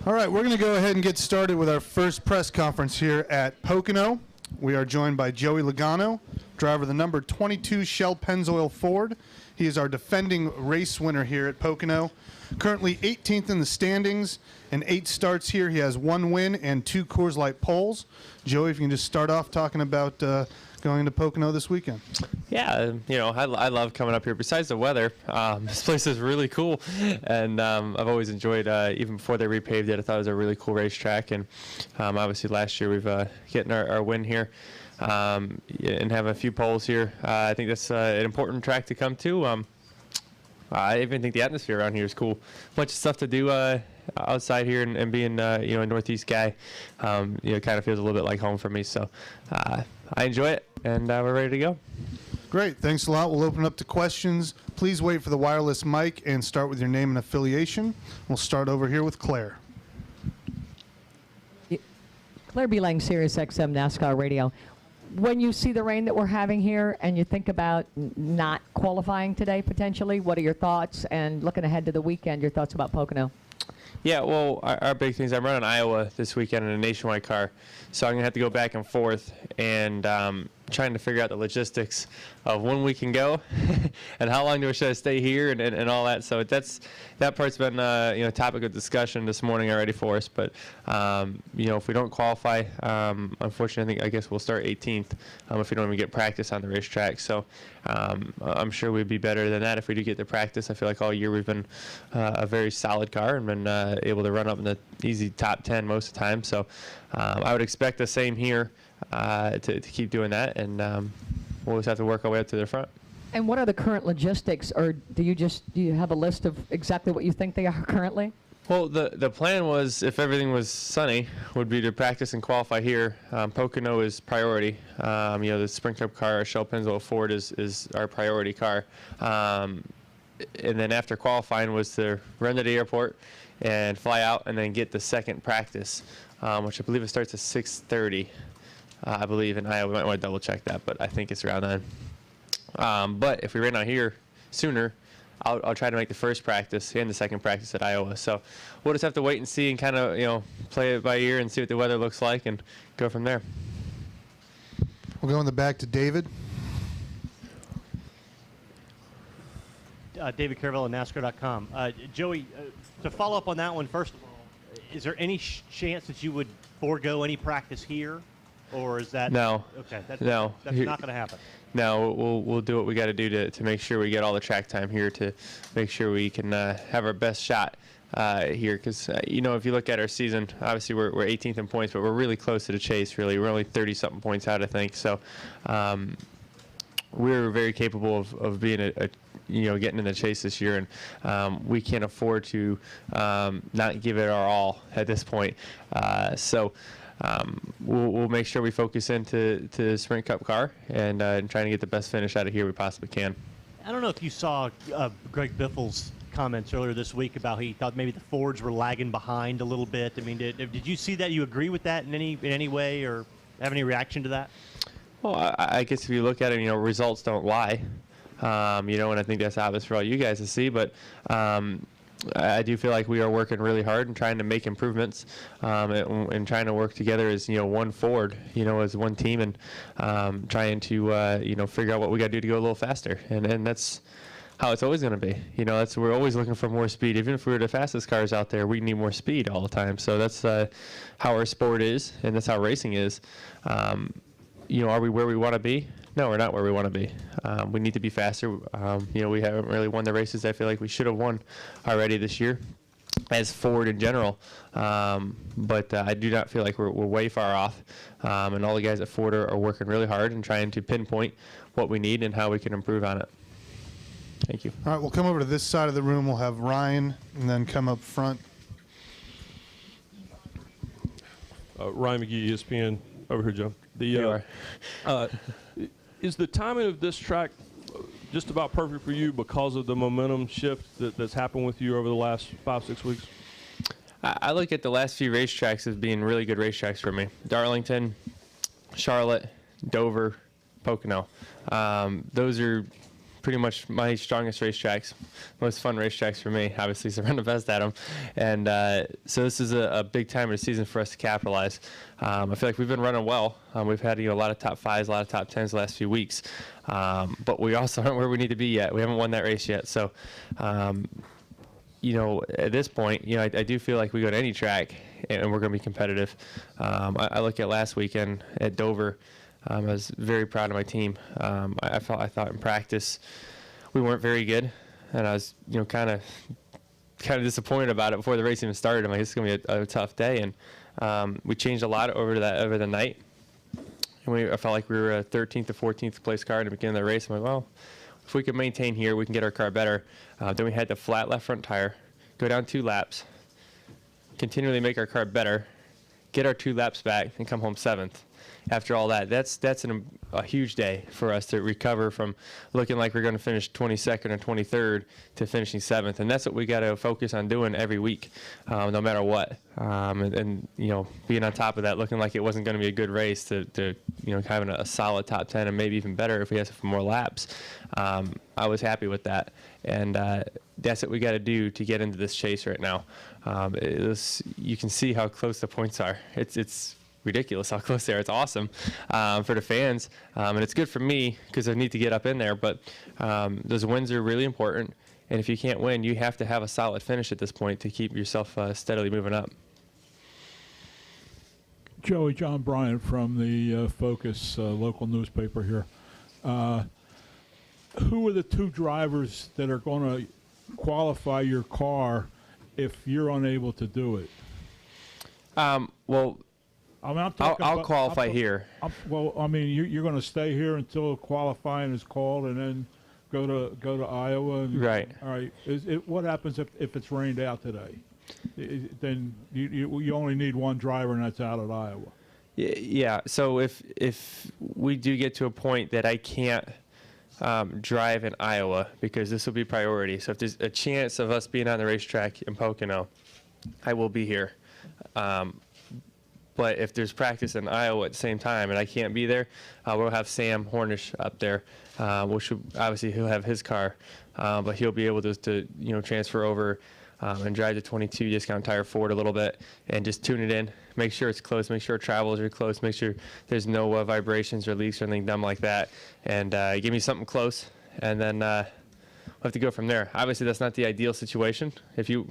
All right, we're going to go ahead and get started with our first press conference here at Pocono. We are joined by Joey Logano, driver of the number 22 Shell Pennzoil Ford. He is our defending race winner here at Pocono. Currently 18th in the standings and 8 starts here. He has 1 win and 2 Coors Light poles. Joey, if you can just start off talking about going to Pocono this weekend. Yeah, I love coming up here. Besides the weather, this place is really cool, and I've always enjoyed, even before they repaved it, I thought it was a really cool racetrack, and obviously last year we've getting our win here and having a few poles here. I think that's an important track to come to. I even think the atmosphere around here is cool. Bunch of stuff to do outside here, and being a Northeast guy, it kind of feels a little bit like home for me. So I enjoy it, and we're ready to go. Great, thanks a lot. We'll open up to questions. Please wait for the wireless mic and start with your name and affiliation. We'll start over here with Claire. Claire B. Lang, Sirius XM NASCAR Radio. When you see the rain that we're having here and you think about not qualifying today potentially, what are your thoughts? And looking ahead to the weekend, your thoughts about Pocono? Yeah, well, our big thing is I'm running Iowa this weekend in a nationwide car, so I'm going to have to go back and forth and trying to figure out the logistics of when we can go and how long should I stay here and all that. So that part's been a topic of discussion this morning already for us. But if we don't qualify, unfortunately, I guess we'll start 18th if we don't even get practice on the racetrack. So I'm sure we'd be better than that if we do get the practice. I feel like all year we've been a very solid car and been able to run up in the easy top 10 most of the time. So I would expect the same here to keep doing that, and we'll just have to work our way up to the front. And what are the current logistics, or do you have a list of exactly what you think they are currently? Well, the plan was, if everything was sunny, would be to practice and qualify here. Pocono is priority. The Sprint Cup car, our Shell Pennzoil Ford, is our priority car. And then after qualifying was to run to the airport and fly out and then get the second practice, which I believe it starts at 6:30. I believe in Iowa. We might want to double check that, but I think it's around then. But if we ran out here sooner, I'll try to make the first practice and the second practice at Iowa. So we'll just have to wait and see and kind of, play it by ear and see what the weather looks like and go from there. We'll go in the back to David. David Caravella, NASCAR.com. Joey, to follow up on that one, first of all, is there any chance that you would forego any practice here? Or is that no? Okay, that's not going to happen. No, we'll do what we got to do to make sure we get all the track time here to make sure we can have our best shot here. Because if you look at our season, obviously we're 18th in points, but we're really close to the chase. Really, we're only 30-something points out, I think. So we're very capable of being getting in the chase this year, and we can't afford to not give it our all at this point. So. We'll make sure we focus into the Sprint Cup car and trying to get the best finish out of here we possibly can. I don't know if you saw Greg Biffle's comments earlier this week about he thought maybe the Fords were lagging behind a little bit. I mean, did you see that? You agree with that in any way, or have any reaction to that? Well, I guess if you look at it, results don't lie. And I think that's obvious for all you guys to see, but I do feel like we are working really hard and trying to make improvements and trying to work together as one Ford, as one team, and trying to figure out what we got to do to go a little faster, and that's how it's always going to be. We're always looking for more speed. Even if we were the fastest cars out there, we need more speed all the time. So that's how our sport is, and that's how racing is. Are we where we want to be? No, we're not where we want to be. We need to be faster. We haven't really won the races I feel like we should have won already this year as Ford in general. But I do not feel like we're way far off. And all the guys at Ford are working really hard and trying to pinpoint what we need and how we can improve on it. Thank you. All right, we'll come over to this side of the room. We'll have Ryan and then come up front. Ryan McGee, ESPN. Over here, Joe. Is the timing of this track just about perfect for you because of the momentum shift that's happened with you over the last 5-6 weeks? I look at the last few racetracks as being really good racetracks for me. Darlington, Charlotte, Dover, Pocono. Those are pretty much my strongest racetracks, most fun racetracks for me, obviously, so run the best at them. And so this is a big time of the season for us to capitalize. I feel like we've been running well. We've had a lot of top 5s, a lot of top 10s the last few weeks. But we also aren't where we need to be yet. We haven't won that race yet. So, at this point, I do feel like we go to any track and we're going to be competitive. I look at last weekend at Dover. I was very proud of my team. I thought in practice we weren't very good, and I was kind of disappointed about it before the race even started. I'm like, it's going to be a tough day, and we changed a lot over the night. And I felt like we were a 13th or 14th place car in the beginning of the race. I'm like, well, if we can maintain here, we can get our car better. Then we had the flat left front tire, go down 2 laps, continually make our car better, get our 2 laps back, and come home 7th. After all that, that's a huge day for us to recover from looking like we're going to finish 22nd or 23rd to finishing 7th, and that's what we got to focus on doing every week, no matter what. And being on top of that, looking like it wasn't going to be a good race to having a solid top 10 and maybe even better if we had some more laps. I was happy with that, and that's what we got to do to get into this chase right now. You can see how close the points are. It's ridiculous how close they are. It's awesome for the fans, and it's good for me because I need to get up in there. But those wins are really important, and if you can't win, you have to have a solid finish at this point to keep yourself steadily moving up. Joey, John Bryant from the Focus local newspaper here. Who are the 2 drivers that are going to qualify your car if you're unable to do it? Well, I mean, I'll qualify here. You're going to stay here until qualifying is called, and then go to Iowa. Right. All right. What happens if it's rained out today? Then you only need 1 driver, and that's out at Iowa. Yeah. So if we do get to a point that I can't drive in Iowa, because this will be priority. So if there's a chance of us being on the racetrack in Pocono, I will be here. But if there's practice in Iowa at the same time and I can't be there, we'll have Sam Hornish up there, which obviously he'll have his car, but he'll be able to transfer over and drive the 22 discount tire Ford a little bit and just tune it in, make sure it's close, make sure travels are close, make sure there's no vibrations or leaks or anything dumb like that, and give me something close, and then we'll have to go from there. Obviously, that's not the ideal situation. If you,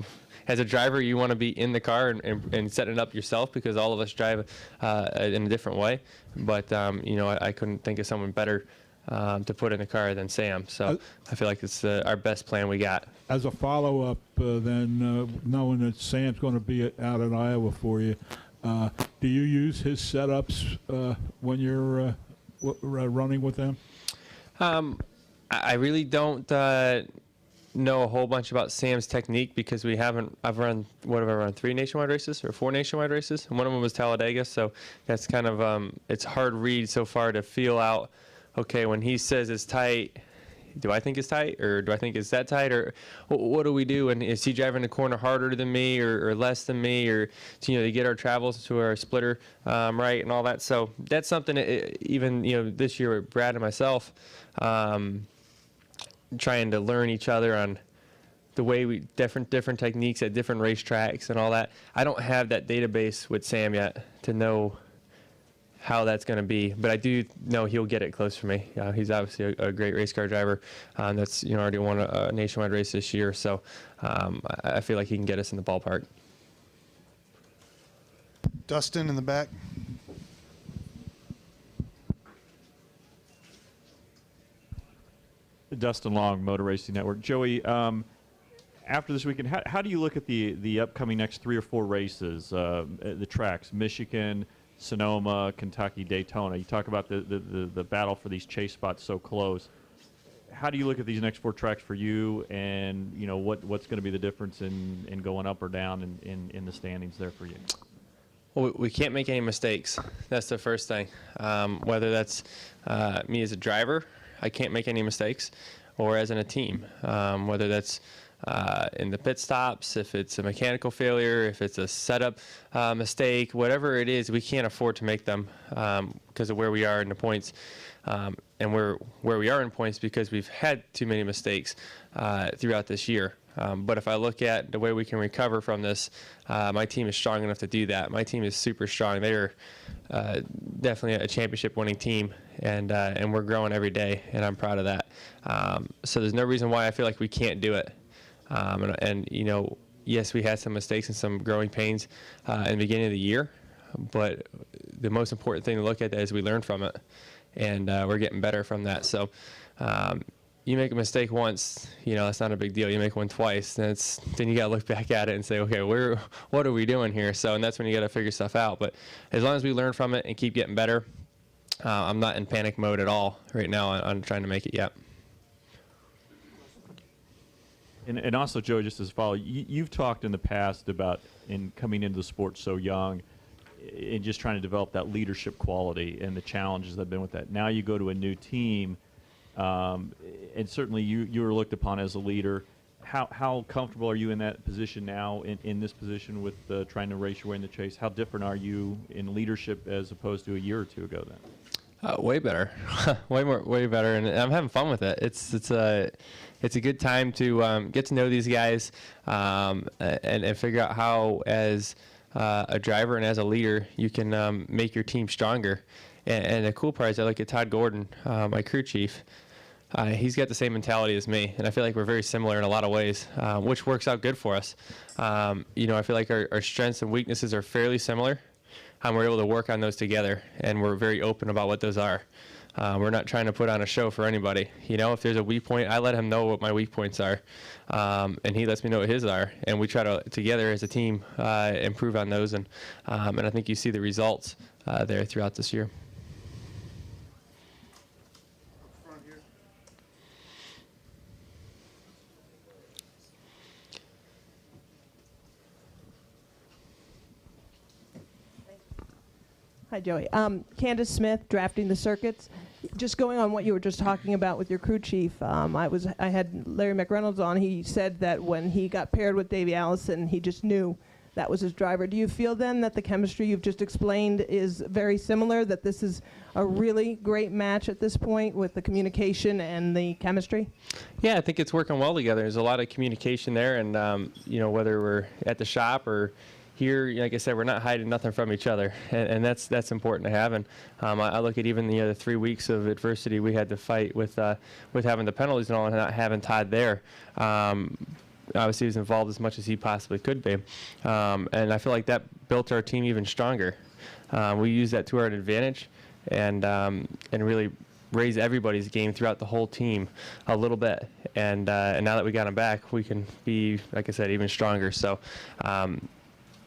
as a driver, you want to be in the car and setting it up yourself, because all of us drive in a different way. But I couldn't think of someone better to put in the car than Sam. So I feel like it's our best plan we got. As a follow-up, then knowing that Sam's going to be out at Iowa for you, do you use his setups when you're running with them? I really don't know a whole bunch about Sam's technique, because I've run 3 nationwide races or 4 nationwide races, and one of them was Talladega, so that's kind of it's hard read so far to feel out, okay, when he says it's tight, do I think it's tight, or do I think it's that tight, or what do we do, and is he driving the corner harder than me or less than me, or to get our travels to our splitter right and all that. So that's something that even this year with Brad and myself, trying to learn each other on the way we different techniques at different racetracks and all that. I don't have that database with Sam yet to know how that's going to be, but I do know he'll get it close for me. He's obviously a great race car driver that's already won a nationwide race this year, so I feel like he can get us in the ballpark. Dustin in the back. Dustin Long, Motor Racing Network. Joey, after this weekend, how do you look at the upcoming next 3 or 4 races, the tracks, Michigan, Sonoma, Kentucky, Daytona? You talk about the battle for these chase spots so close. How do you look at these next 4 tracks for you, and what's going to be the difference in going up or down in the standings there for you? Well, we can't make any mistakes. That's the first thing. Whether that's me as a driver, I can't make any mistakes, or as in a team, whether that's in the pit stops, if it's a mechanical failure, if it's a setup mistake, whatever it is, we can't afford to make them because of where we are in the points. And where we are in points because we've had too many mistakes throughout this year. But if I look at the way we can recover from this, my team is strong enough to do that. My team is super strong. They are definitely a championship-winning team, and we're growing every day, and I'm proud of that. So there's no reason why I feel like we can't do it. And you know, yes, we had some mistakes and some growing pains in the beginning of the year, but the most important thing to look at is we learn from it, and we're getting better from that. So you make a mistake once, you know, that's not a big deal. You make one twice, then you got to look back at it and say, okay, what are we doing here? So, and that's when you got to figure stuff out. But as long as we learn from it and keep getting better, I'm not in panic mode at all right now on trying to make it yet. And also, Joe, just as a follow, you've talked in the past about in coming into the sport so young and just trying to develop that leadership quality and the challenges that have been with that. Now you go to a new team, and certainly you were looked upon as a leader. How comfortable are you in that position now, in this position with trying to race your way in the chase? How different are you in leadership as opposed to a year or two ago then? Way better, way better, and I'm having fun with it. It's a good time to get to know these guys and figure out how, as a driver and as a leader, you can make your team stronger. And the cool part is I look at Todd Gordon, my crew chief. He's got the same mentality as me, and I feel like we're very similar in a lot of ways, which works out good for us. You know, I feel like our strengths and weaknesses are fairly similar, and we're able to work on those together, and we're very open about what those are. We're not trying to put on a show for anybody. You know, if there's a weak point, I let him know what my weak points are, and he lets me know what his are, and we try to, together as a team, improve on those, and I think you see the results there throughout this year. Hi, Joey. Candace Smith, drafting the circuits. Just going on what you were just talking about with your crew chief, I had Larry McReynolds on. He said that when he got paired with Davey Allison, he just knew that was his driver. Do you feel then that the chemistry you've just explained is very similar, that this is a really great match at this point with the communication and the chemistry? Yeah, I think it's working well together. There's a lot of communication there, and you know, whether we're at the shop or here, like I said, we're not hiding nothing from each other, and that's important to have. And I look at even the 3 weeks of adversity we had to fight with having the penalties and all, and not having Todd there. Obviously, he was involved as much as he possibly could be, and I feel like that built our team even stronger. We used that to our advantage, and really raise everybody's game throughout the whole team a little bit. And now that we got him back, we can be, like I said, even stronger. So.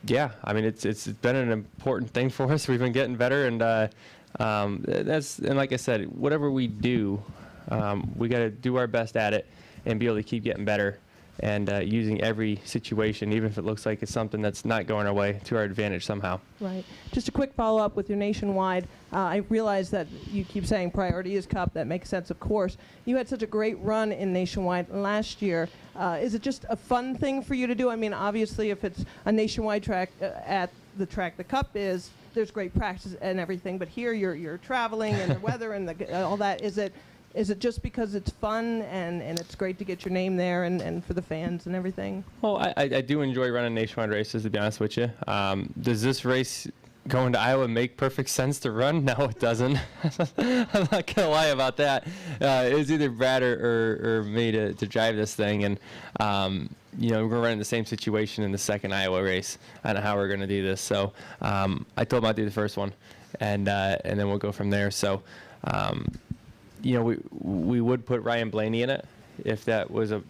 Yeah, I mean, it's been an important thing for us. We've been getting better, and and like I said, whatever we do, we got to do our best at it and be able to keep getting better and using every situation, even if it looks like it's something that's not going our way, to our advantage somehow. Right. Just a quick follow-up with your Nationwide. I realize that you keep saying priority is Cup. That makes sense, of course. You had such a great run in Nationwide last year. Is it just a fun thing for you to do? I mean, obviously, if it's a Nationwide track at the track the Cup is, there's great practice and everything. But here, you're traveling and the weather and all that. Is it just because it's fun and it's great to get your name there and for the fans and everything? Well, I do enjoy running Nationwide races, to be honest with you. Does this race going to Iowa make perfect sense to run? No, it doesn't. I'm not going to lie about that. It was either Brad or me to drive this thing. And, you know, we're running the same situation in the second Iowa race. I don't know how we're going to do this. So I told him I'd do the first one, and then we'll go from there. So, you know, we would put Ryan Blaney in it if that was a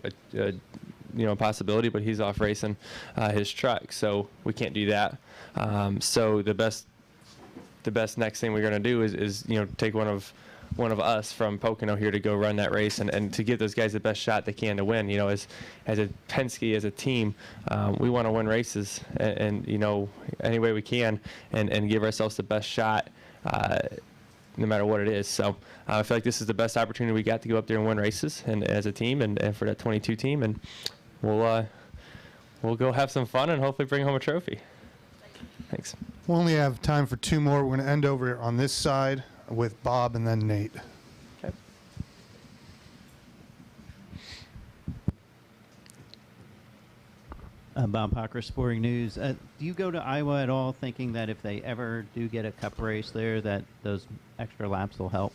possibility, but he's off racing his truck, so we can't do that. So the best next thing we're going to do is you know, take one of us from Pocono here to go run that race and to give those guys the best shot they can to win. You know, as a Penske, as a team, we want to win races and you know, any way we can and give ourselves the best shot. No matter what it is. So I feel like this is the best opportunity we got to go up there and win races and as a team and for that 22 team. And we'll go have some fun and hopefully bring home a trophy. Thanks. We'll only have time for 2 more. We're going to end over on this side with Bob and then Nate. Okay. Bob Hocker, Sporting News. Do you go to Iowa at all thinking that if they ever do get a cup race there, that those extra laps will help?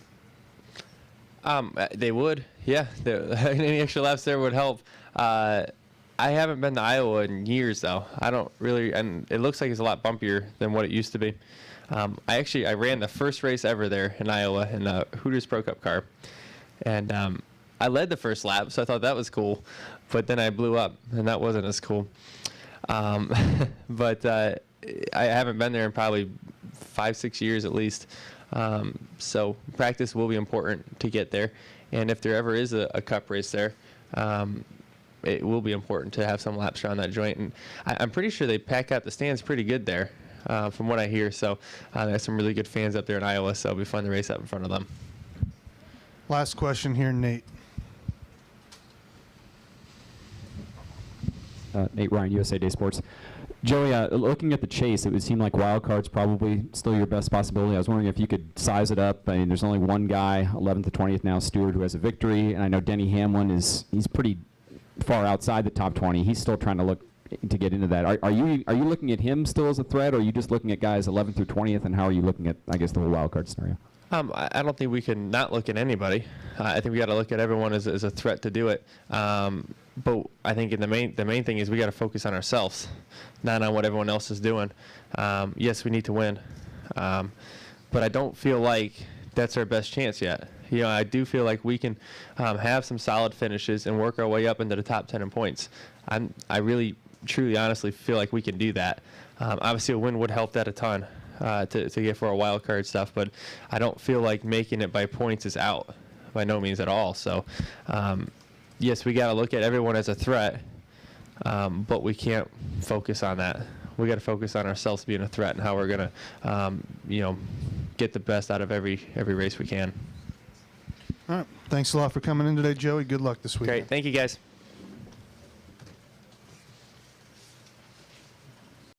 They would, yeah. Any extra laps there would help. I haven't been to Iowa in years, though. I don't really, and it looks like it's a lot bumpier than what it used to be. I ran the first race ever there in Iowa in a Hooters Pro Cup car, and I led the first lap, so I thought that was cool. But then I blew up, and that wasn't as cool. But I haven't been there in probably 5-6 years at least. So practice will be important to get there. And if there ever is a cup race there, it will be important to have some laps around that joint. And I'm pretty sure they pack out the stands pretty good there, from what I hear. So there's some really good fans up there in Iowa, so it'll be fun to race up in front of them. Last question here, Nate. Nate Ryan, USA Day Sports. Joey, looking at the chase, it would seem like wild card's probably still your best possibility. I was wondering if you could size it up. I mean, there's only one guy, 11th to 20th now, Stewart, who has a victory, and I know Denny Hamlin he's pretty far outside the top 20. He's still trying to look to get into that. Are you looking at him still as a threat, or are you just looking at guys 11th through 20th, and how are you looking at, I guess, the whole wild card scenario? I don't think we can not look at anybody. I think we got to look at everyone as a threat to do it. But I think the main thing is we got to focus on ourselves, not on what everyone else is doing. Yes, we need to win, but I don't feel like that's our best chance yet. You know, I do feel like we can have some solid finishes and work our way up into the top 10 in points. I really, truly, honestly feel like we can do that. Obviously, a win would help that a ton to get for our wild card stuff, but I don't feel like making it by points is out by no means at all. So. Yes, we got to look at everyone as a threat, but we can't focus on that. We got to focus on ourselves being a threat and how we're going to, get the best out of every race we can. All right. Thanks a lot for coming in today, Joey. Good luck this weekend. Great. Thank you, guys.